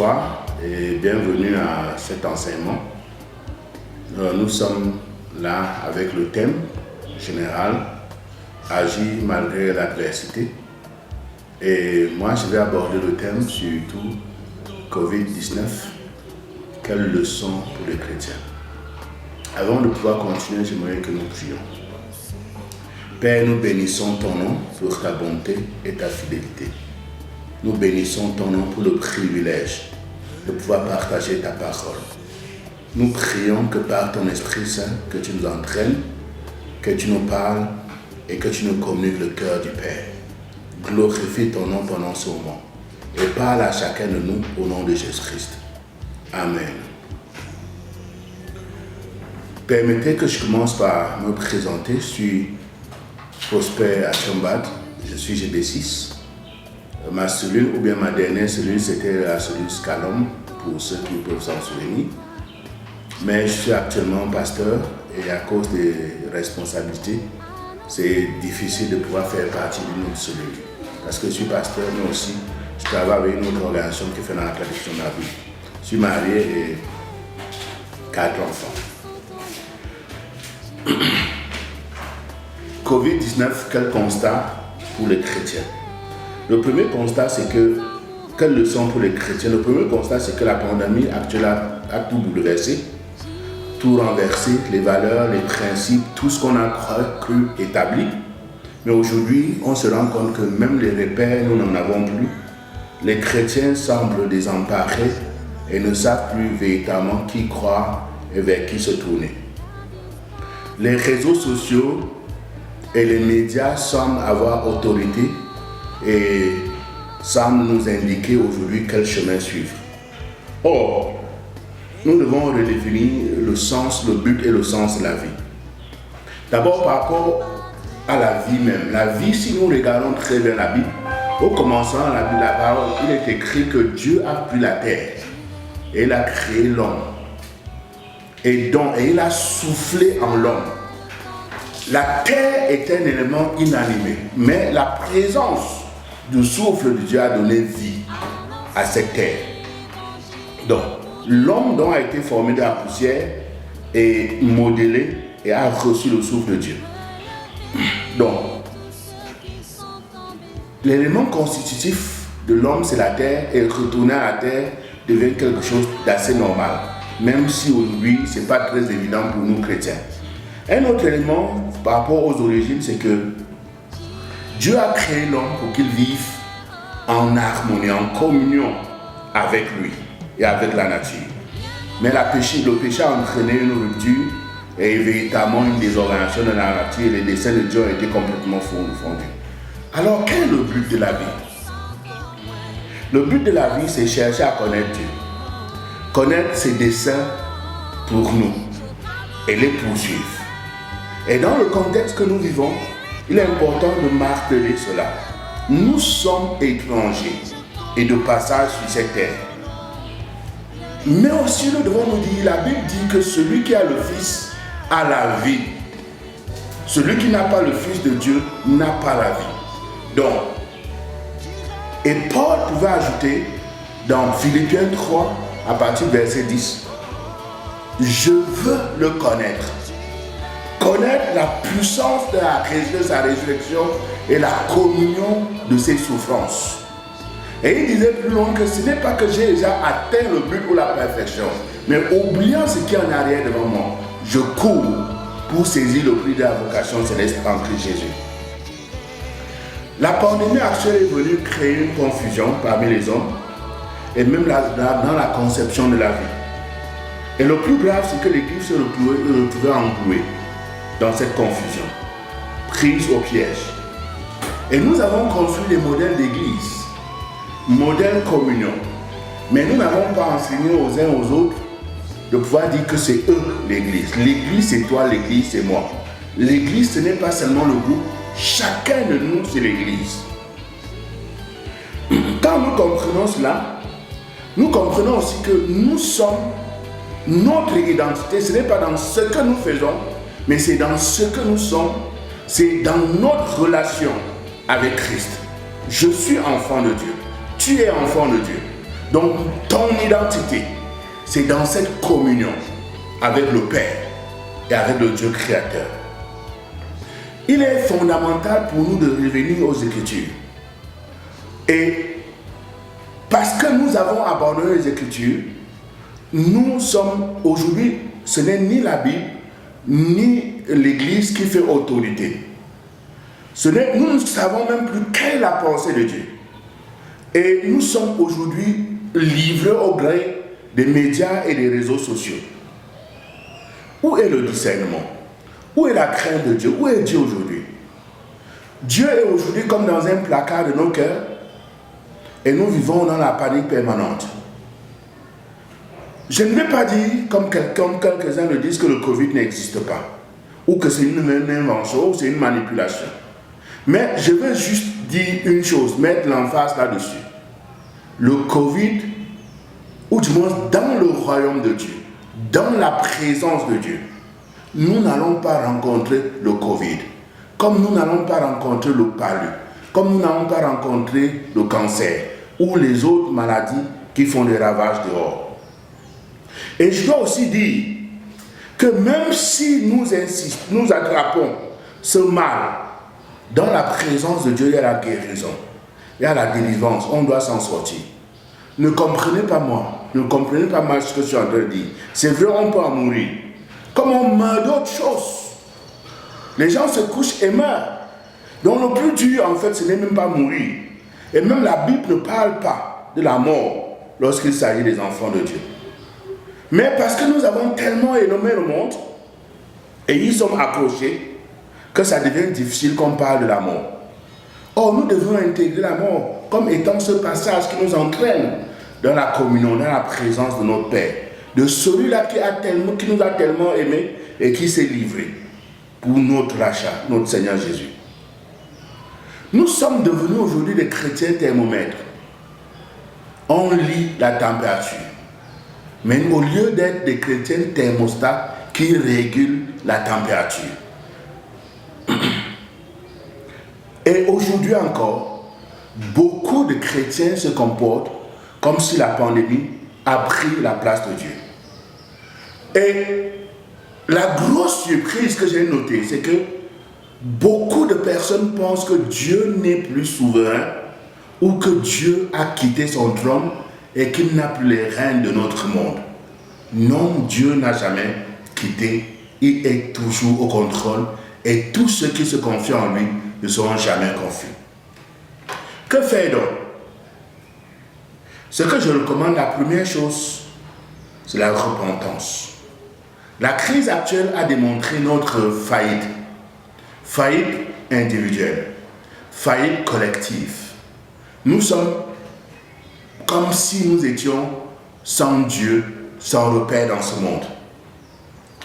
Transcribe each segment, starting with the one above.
bonsoir et bienvenue à cet enseignement. Nous sommes là avec le thème général « Agir malgré l'adversité ». Et moi, je vais aborder le thème surtout Covid-19. Quelles leçons pour les chrétiens? Avant de pouvoir continuer, j'aimerais que nous prions. Père, nous bénissons ton nom pour ta bonté et ta fidélité. Nous bénissons ton nom pour le privilège de pouvoir partager ta parole. Nous prions que par ton Esprit Saint, que tu nous entraînes, que tu nous parles et que tu nous communiques le cœur du Père. Glorifie ton nom pendant ce moment et parle à chacun de nous au nom de Jésus-Christ. Amen. Permettez que je commence par me présenter. Je suis Prosper Achambad, je suis GB6. Ma cellule ou bien ma dernière cellule, c'était la cellule Scalom, pour ceux qui peuvent s'en souvenir. Mais je suis actuellement pasteur et à cause des responsabilités, c'est difficile de pouvoir faire partie d'une autre cellule. Parce que je suis pasteur, mais aussi je travaille avec une autre organisation qui fait dans la traduction de la Bible. Je suis marié et 4 enfants. Covid-19, quel constat pour les chrétiens? Le premier constat, c'est que, quelle leçon pour les chrétiens? Le premier constat, c'est que la pandémie actuelle a tout bouleversé, tout renversé, les valeurs, les principes, tout ce qu'on a cru établi. Mais aujourd'hui, on se rend compte que même les repères, nous n'en avons plus. Les chrétiens semblent désemparés et ne savent plus véritablement qui croire et vers qui se tourner. Les réseaux sociaux et les médias semblent avoir autorité et semblent nous indiquer aujourd'hui quel chemin suivre. Or, nous devons redéfinir le sens, le but et le sens de la vie. D'abord par rapport à la vie même. La vie, si nous regardons très bien la Bible, au commencement de la Bible, la parole, il est écrit que Dieu a pris la terre et il a créé l'homme. Et il a soufflé en l'homme. La terre est un élément inanimé, mais la présence du souffle de Dieu a donné vie à cette terre. Donc, l'homme dont a été formé de la poussière est modélé et a reçu le souffle de Dieu. Donc, l'élément constitutif de l'homme, c'est la terre, et retourner à la terre devient quelque chose d'assez normal, même si aujourd'hui, ce n'est pas très évident pour nous chrétiens. Un autre élément par rapport aux origines, c'est que Dieu a créé l'homme pour qu'il vive en harmonie, en communion avec lui et avec la nature. Mais le péché a entraîné une rupture et véritablement une désorganisation de la nature et les desseins de Dieu ont été complètement fondus. Alors, quel est le but de la vie? Le but de la vie, c'est chercher à connaître Dieu, connaître ses desseins pour nous et les poursuivre. Et dans le contexte que nous vivons, il est important de marteler cela. Nous sommes étrangers et de passage sur cette terre. Mais aussi nous devons nous dire, la Bible dit que celui qui a le Fils a la vie. Celui qui n'a pas le Fils de Dieu n'a pas la vie. Donc, et Paul pouvait ajouter dans Philippiens 3, à partir du verset 10, « Je veux le connaître. » Connaître la puissance de sa résurrection et la communion de ses souffrances. Et il disait plus loin que ce n'est pas que j'ai déjà atteint le but ou la perfection, mais oubliant ce qui est en arrière devant moi, je cours pour saisir le prix de la vocation céleste en Christ Jésus. La pandémie actuelle est venue créer une confusion parmi les hommes et même dans la conception de la vie. Et le plus grave, c'est que l'Église se retrouvait engluée dans cette confusion, prise au piège. Et nous avons construit des modèles d'église, modèles communion. Mais nous n'avons pas enseigné aux uns aux autres de pouvoir dire que c'est eux l'église. L'église c'est toi, l'église c'est moi. L'église ce n'est pas seulement le groupe, chacun de nous c'est l'église. Quand nous comprenons cela, nous comprenons aussi que nous sommes, notre identité, ce n'est pas dans ce que nous faisons, mais c'est dans ce que nous sommes, c'est dans notre relation avec Christ. Je suis enfant de Dieu, tu es enfant de Dieu. Donc ton identité, c'est dans cette communion avec le Père et avec le Dieu créateur. Il est fondamental pour nous de revenir aux Écritures. Et parce que nous avons abandonné les Écritures, nous sommes aujourd'hui, ce n'est ni la Bible, ni l'Église qui fait autorité. Nous ne savons même plus quelle est la pensée de Dieu. Et nous sommes aujourd'hui livrés au gré des médias et des réseaux sociaux. Où est le discernement? Où est la crainte de Dieu? Où est Dieu aujourd'hui? Dieu est aujourd'hui comme dans un placard de nos cœurs et nous vivons dans la panique permanente. Je ne vais pas dire, comme quelques-uns le disent, que le Covid n'existe pas, ou que c'est une invention, ou c'est une manipulation. Mais je veux juste dire une chose, mettre l'emphase là-dessus. Le Covid, ou du moins dans le royaume de Dieu, dans la présence de Dieu, nous n'allons pas rencontrer le Covid, comme nous n'allons pas rencontrer le palu, comme nous n'allons pas rencontrer le cancer, ou les autres maladies qui font des ravages dehors. Et je dois aussi dire que même si nous attrapons ce mal, dans la présence de Dieu, il y a la guérison, il y a la délivrance, on doit s'en sortir. Ne comprenez pas moi, ne comprenez pas mal ce que je suis en train de dire. C'est vrai, on peut en mourir. Comme on meurt d'autres choses. Les gens se couchent et meurent. Donc le plus dur, en fait, ce n'est même pas mourir. Et même la Bible ne parle pas de la mort lorsqu'il s'agit des enfants de Dieu. Mais parce que nous avons tellement éloigné le monde et ils sont accrochés que ça devient difficile qu'on parle de la mort. Or, nous devons intégrer la mort comme étant ce passage qui nous entraîne dans la communion, dans la présence de notre Père, de celui-là qui nous a tellement aimés et qui s'est livré pour notre rachat, notre Seigneur Jésus. Nous sommes devenus aujourd'hui des chrétiens thermomètres. On lit la température. Mais au lieu d'être des chrétiens thermostats qui régulent la température. Et aujourd'hui encore, beaucoup de chrétiens se comportent comme si la pandémie a pris la place de Dieu. Et la grosse surprise que j'ai notée, c'est que beaucoup de personnes pensent que Dieu n'est plus souverain ou que Dieu a quitté son trône et qu'il n'a plus les rênes de notre monde. Non, Dieu n'a jamais quitté, il est toujours au contrôle et tous ceux qui se confient en lui ne seront jamais confus. Que faire donc? Ce que je recommande, la première chose, c'est la repentance. La crise actuelle a démontré notre faillite. Faillite individuelle, faillite collective. Nous sommes comme si nous étions sans Dieu, sans repère dans ce monde.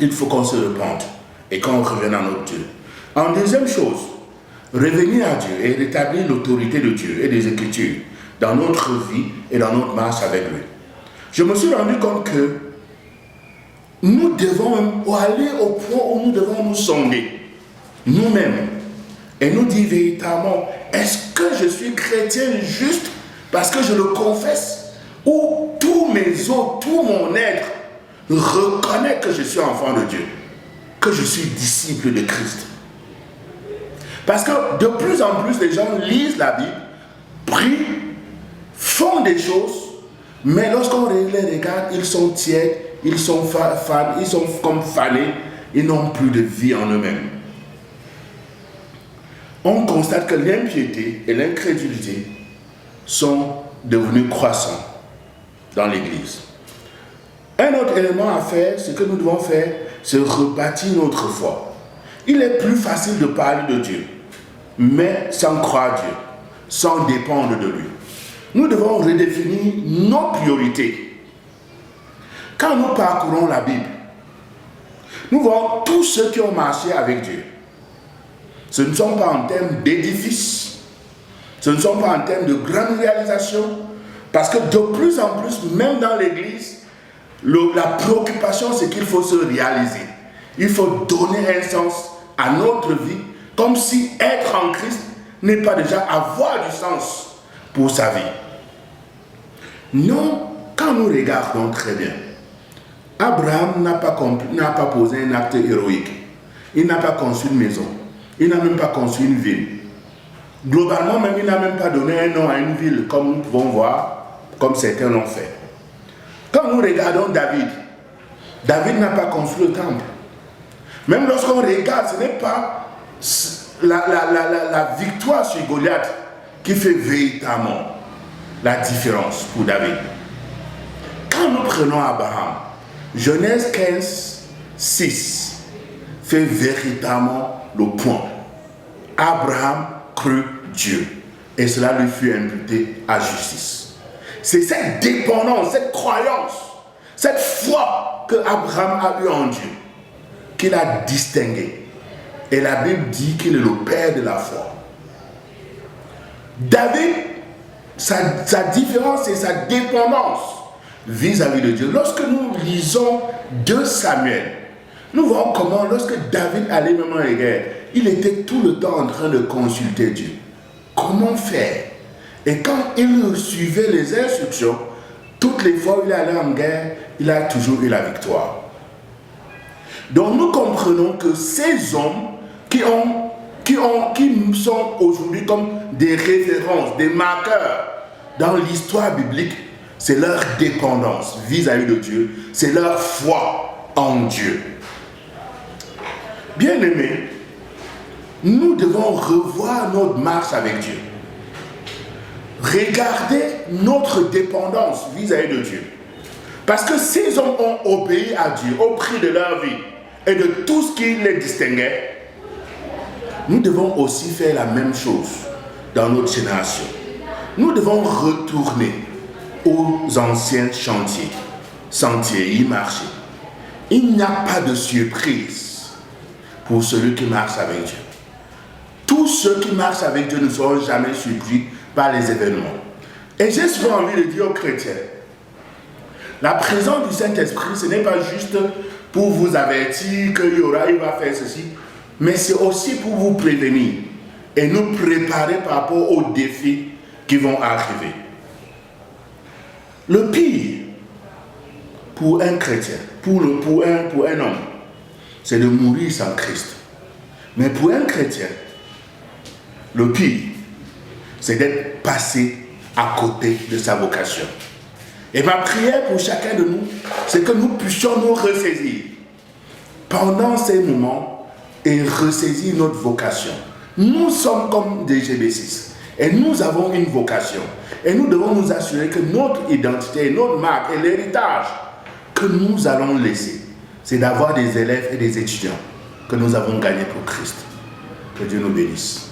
Il faut qu'on se repente et qu'on revienne à notre Dieu. En deuxième chose, revenir à Dieu et rétablir l'autorité de Dieu et des Écritures dans notre vie et dans notre marche avec lui. Je me suis rendu compte que nous devons aller au point où nous devons nous sonder nous-mêmes et nous dire véritablement, est-ce que je suis chrétien juste parce que je le confesse, ou tous mes os, tout mon être reconnaît que je suis enfant de Dieu, que je suis disciple de Christ. Parce que de plus en plus, les gens lisent la Bible, prient, font des choses, mais lorsqu'on les regarde, ils sont tièdes, ils sont fans, ils sont comme fanés, ils n'ont plus de vie en eux-mêmes. On constate que l'impiété et l'incrédulité sont devenus croissants dans l'Église. Un autre élément à faire, ce que nous devons faire, c'est rebâtir notre foi. Il est plus facile de parler de Dieu, mais sans croire Dieu, sans dépendre de lui. Nous devons redéfinir nos priorités. Quand nous parcourons la Bible, nous voyons tous ceux qui ont marché avec Dieu. Ce ne sont pas en termes d'édifices, ce ne sont pas en termes de grandes réalisations, parce que de plus en plus, même dans l'Église, la préoccupation, c'est qu'il faut se réaliser. Il faut donner un sens à notre vie, comme si être en Christ n'est pas déjà avoir du sens pour sa vie. Non, quand nous regardons très bien, Abraham n'a pas posé un acte héroïque. Il n'a pas construit une maison. Il n'a même pas construit une ville. Globalement, même, il n'a même pas donné un nom à une ville, comme nous pouvons voir, comme certains l'ont fait. Quand nous regardons David, David n'a pas construit le temple. Même lorsqu'on regarde, ce n'est pas la victoire sur Goliath qui fait véritablement la différence pour David. Quand nous prenons Abraham, Genèse 15, 6 fait véritablement le point. Abraham crut Dieu et cela lui fut imputé à justice. C'est cette dépendance, cette croyance, cette foi que Abraham a eue en Dieu qu'il a distingué. Et la Bible dit qu'il est le père de la foi. David, sa différence et sa dépendance vis-à-vis de Dieu. Lorsque nous lisons 2 Samuel, nous voyons comment lorsque David allait même en guerre, il était tout le temps en train de consulter Dieu. Comment faire? Et quand il suivait les instructions, toutes les fois où il allait en guerre, il a toujours eu la victoire. Donc nous comprenons que ces hommes qui sont aujourd'hui comme des références, des marqueurs dans l'histoire biblique, c'est leur dépendance vis-à-vis de Dieu, c'est leur foi en Dieu. Bien-aimés, nous devons revoir notre marche avec Dieu. Regardez notre dépendance vis-à-vis de Dieu. Parce que ces hommes ont obéi à Dieu au prix de leur vie et de tout ce qui les distinguait. Nous devons aussi faire la même chose dans notre génération. Nous devons retourner aux anciens sentiers, y marcher. Il n'y a pas de surprise pour celui qui marche avec Dieu. Tous ceux qui marchent avec Dieu ne seront jamais surpris par les événements. Et j'ai souvent envie de dire aux chrétiens, la présence du Saint-Esprit, ce n'est pas juste pour vous avertir il va faire ceci, mais c'est aussi pour vous prévenir et nous préparer par rapport aux défis qui vont arriver. Le pire pour un chrétien, pour un homme, c'est de mourir sans Christ. Mais pour un chrétien, le pire, c'est d'être passé à côté de sa vocation. Et ma prière pour chacun de nous, c'est que nous puissions nous ressaisir pendant ces moments et ressaisir notre vocation. Nous sommes comme des GB6 et nous avons une vocation. Et nous devons nous assurer que notre identité, notre marque et l'héritage que nous allons laisser, c'est d'avoir des élèves et des étudiants que nous avons gagnés pour Christ. Que Dieu nous bénisse.